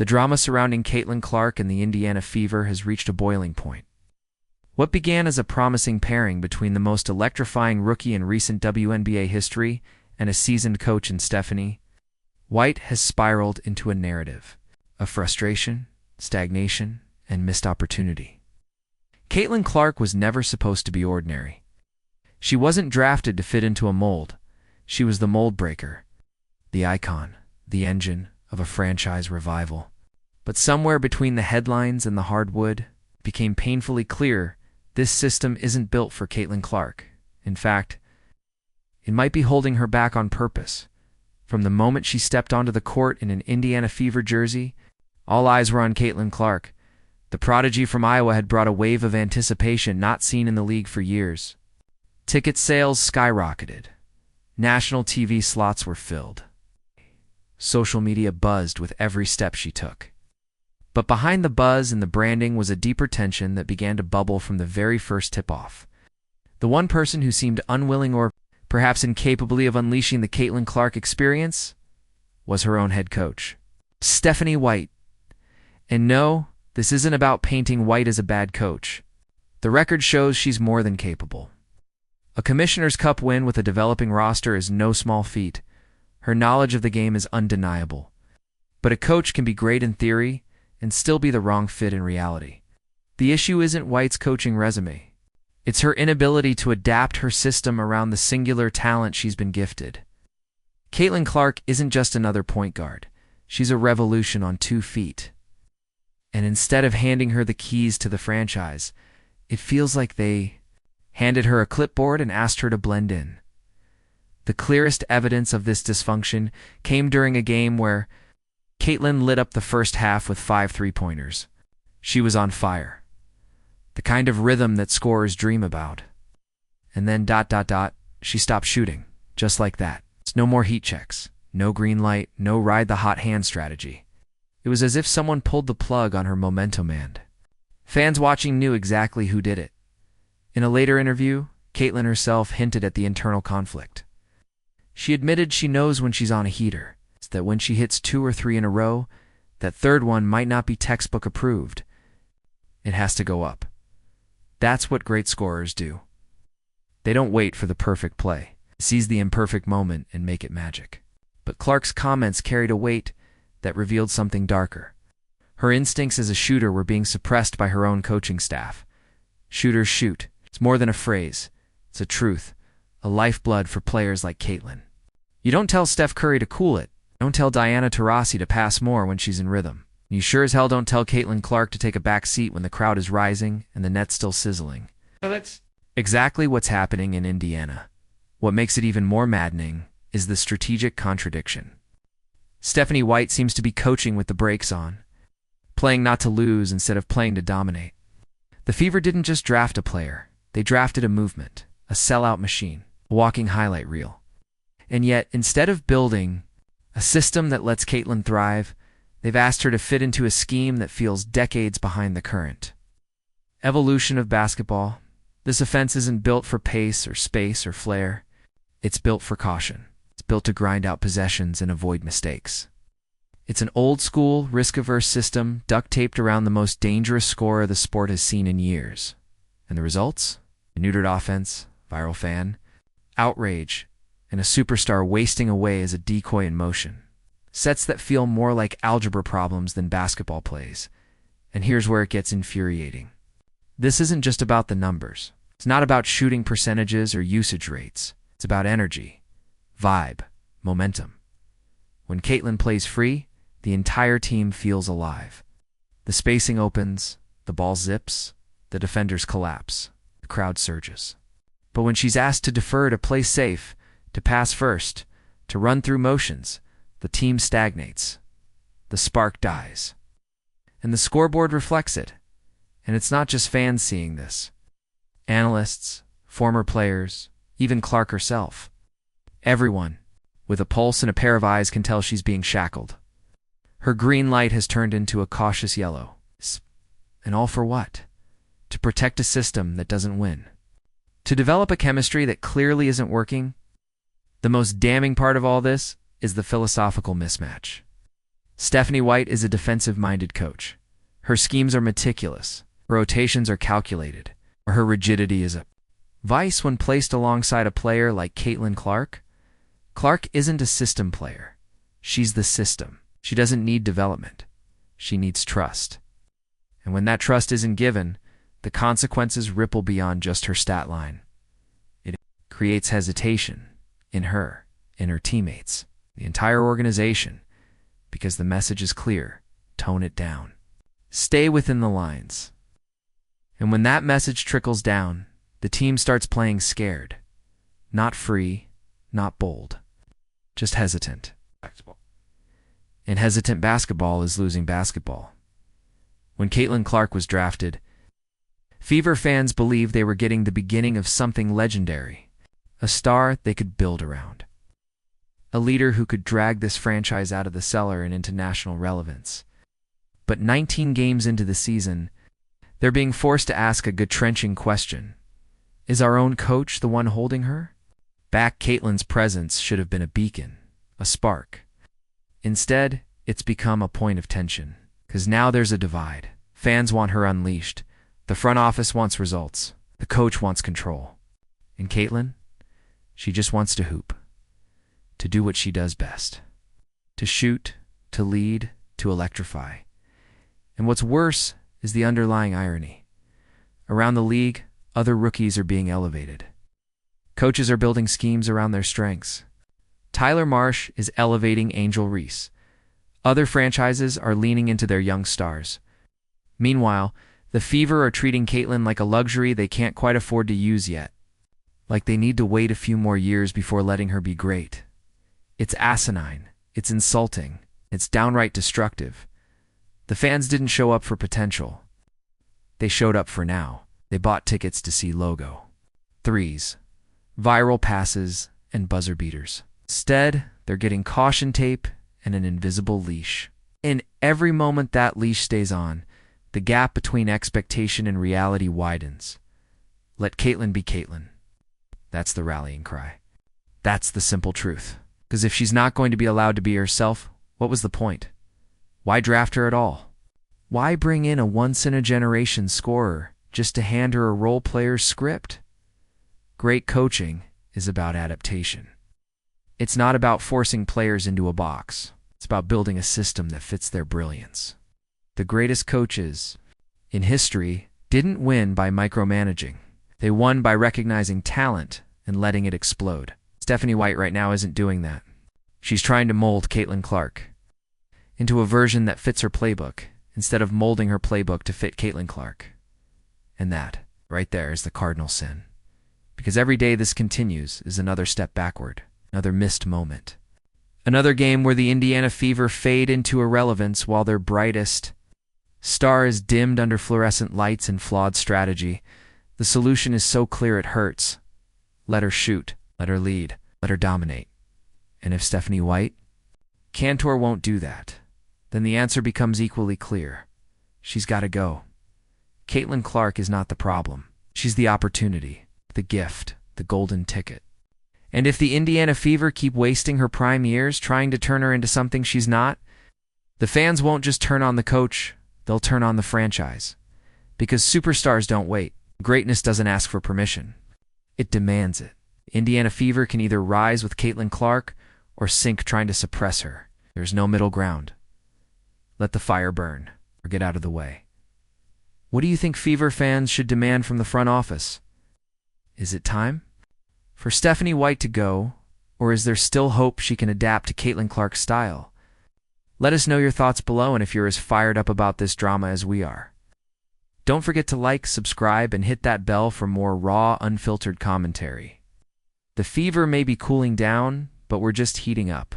The drama surrounding Caitlin Clark and the Indiana Fever has reached a boiling point. What began as a promising pairing between the most electrifying rookie in recent WNBA history and a seasoned coach in Stephanie White has spiraled into a narrative of frustration, stagnation, and missed opportunity. Caitlin Clark was never supposed to be ordinary. She wasn't drafted to fit into a mold. She was the mold breaker, the icon, the engine of a franchise revival. But somewhere between the headlines and the hardwood, it became painfully clear this system isn't built for Caitlin Clark. In fact, it might be holding her back on purpose. From the moment she stepped onto the court in an Indiana Fever jersey, all eyes were on Caitlin Clark. The prodigy from Iowa had brought a wave of anticipation not seen in the league for years. Ticket sales skyrocketed. National TV slots were filled. Social media buzzed with every step she took. But behind the buzz and the branding was a deeper tension that began to bubble from the very first tip-off. The one person who seemed unwilling or perhaps incapably of unleashing the Caitlin Clark experience was her own head coach, Stephanie White. And no, this isn't about painting White as a bad coach. The record shows she's more than capable. A Commissioner's Cup win with a developing roster is no small feat. Her knowledge of the game is undeniable. But a coach can be great in theory and still be the wrong fit in reality. The issue isn't White's coaching resume. It's her inability to adapt her system around the singular talent she's been gifted. Caitlin Clark isn't just another point guard. She's a revolution on 2 feet. And instead of handing her the keys to the franchise, it feels like they handed her a clipboard and asked her to blend in. The clearest evidence of this dysfunction came during a game where Caitlin lit up the first half with 5 three-pointers. She was on fire. The kind of rhythm that scorers dream about. And then ... she stopped shooting, just like that. It's no more heat checks, no green light, no ride the hot hand strategy. It was as if someone pulled the plug on her momentum and fans watching knew exactly who did it. In a later interview, Caitlin herself hinted at the internal conflict. She admitted she knows when she's on a heater. It's that when she hits 2 or 3 in a row, that third one might not be textbook approved. It has to go up. That's what great scorers do. They don't wait for the perfect play, seize the imperfect moment and make it magic. But Clark's comments carried a weight that revealed something darker. Her instincts as a shooter were being suppressed by her own coaching staff. Shooters shoot. It's more than a phrase. It's a truth, a lifeblood for players like Caitlin. You don't tell Steph Curry to cool it. Don't tell Diana Taurasi to pass more when she's in rhythm. You sure as hell don't tell Caitlin Clark to take a back seat when the crowd is rising and the net's still sizzling. Well, that's exactly what's happening in Indiana. What makes it even more maddening is the strategic contradiction. Stephanie White seems to be coaching with the brakes on, playing not to lose instead of playing to dominate. The Fever didn't just draft a player. They drafted a movement, a sellout machine, a walking highlight reel. And yet, instead of building a system that lets Caitlin thrive, they've asked her to fit into a scheme that feels decades behind the current. Evolution of basketball. This offense isn't built for pace or space or flair. It's built for caution. It's built to grind out possessions and avoid mistakes. It's an old-school, risk-averse system duct-taped around the most dangerous scorer the sport has seen in years. And the results? A neutered offense, viral fan, outrage, and a superstar wasting away as a decoy in motion. Sets that feel more like algebra problems than basketball plays. And here's where it gets infuriating. This isn't just about the numbers. It's not about shooting percentages or usage rates. It's about energy, vibe, momentum. When Caitlin plays free, the entire team feels alive. The spacing opens, the ball zips, the defenders collapse, the crowd surges. But when she's asked to defer, to play safe, to pass first, to run through motions, the team stagnates. The spark dies. And the scoreboard reflects it. And it's not just fans seeing this. Analysts, former players, even Clark herself. Everyone, with a pulse and a pair of eyes, can tell she's being shackled. Her green light has turned into a cautious yellow. And all for what? To protect a system that doesn't win. To develop a chemistry that clearly isn't working. The most damning part of all this is the philosophical mismatch. Stephanie White is a defensive-minded coach. Her schemes are meticulous, her rotations are calculated, or her rigidity is a vice when placed alongside a player like Caitlin Clark. Clark isn't a system player. She's the system. She doesn't need development. She needs trust. And when that trust isn't given, the consequences ripple beyond just her stat line. It creates hesitation in her teammates, the entire organization, because the message is clear: tone it down. Stay within the lines. And when that message trickles down, the team starts playing scared. Not free, not bold, just hesitant. And hesitant basketball is losing basketball. When Caitlin Clark was drafted, Fever fans believed they were getting the beginning of something legendary, a star they could build around, a leader who could drag this franchise out of the cellar and into national relevance. But 19 games into the season, they're being forced to ask a gut-wrenching question. Is our own coach the one holding her back? Caitlin's presence should have been a beacon, a spark. Instead, it's become a point of tension, because now there's a divide. Fans want her unleashed. The front office wants results. The coach wants control. And Caitlin? She just wants to hoop, to do what she does best, to shoot, to lead, to electrify. And what's worse is the underlying irony. Around the league, other rookies are being elevated. Coaches are building schemes around their strengths. Tyler Marsh is elevating Angel Reese. Other franchises are leaning into their young stars. Meanwhile, the Fever are treating Caitlin like a luxury they can't quite afford to use yet. Like they need to wait a few more years before letting her be great. It's asinine. It's insulting. It's downright destructive. The fans didn't show up for potential. They showed up for now. They bought tickets to see logo, threes, viral passes, and buzzer beaters. Instead, they're getting caution tape and an invisible leash. In every moment that leash stays on, the gap between expectation and reality widens. Let Caitlin be Caitlin. That's the rallying cry. That's the simple truth. Because if she's not going to be allowed to be herself, what was the point? Why draft her at all? Why bring in a once-in-a-generation scorer just to hand her a role player's script? Great coaching is about adaptation. It's not about forcing players into a box. It's about building a system that fits their brilliance. The greatest coaches in history didn't win by micromanaging. They won by recognizing talent and letting it explode. Stephanie White right now isn't doing that. She's trying to mold Caitlin Clark into a version that fits her playbook instead of molding her playbook to fit Caitlin Clark. And that, right there, is the cardinal sin. Because every day this continues is another step backward, another missed moment. Another game where the Indiana Fever fade into irrelevance while their brightest star is dimmed under fluorescent lights and flawed strategy. The solution is so clear it hurts. Let her shoot, let her lead, let her dominate. And if Stephanie White? Cantor won't do that. Then the answer becomes equally clear. She's got to go. Caitlin Clark is not the problem. She's the opportunity, the gift, the golden ticket. And if the Indiana Fever keep wasting her prime years trying to turn her into something she's not, the fans won't just turn on the coach, they'll turn on the franchise. Because superstars don't wait. Greatness doesn't ask for permission. It demands it. Indiana Fever can either rise with Caitlin Clark or sink trying to suppress her. There's no middle ground. Let the fire burn, or get out of the way. What do you think Fever fans should demand from the front office? Is it time for Stephanie White to go, or is there still hope she can adapt to Caitlin Clark's style? Let us know your thoughts below and if you're as fired up about this drama as we are. Don't forget to like, subscribe, and hit that bell for more raw, unfiltered commentary. The Fever may be cooling down, but we're just heating up.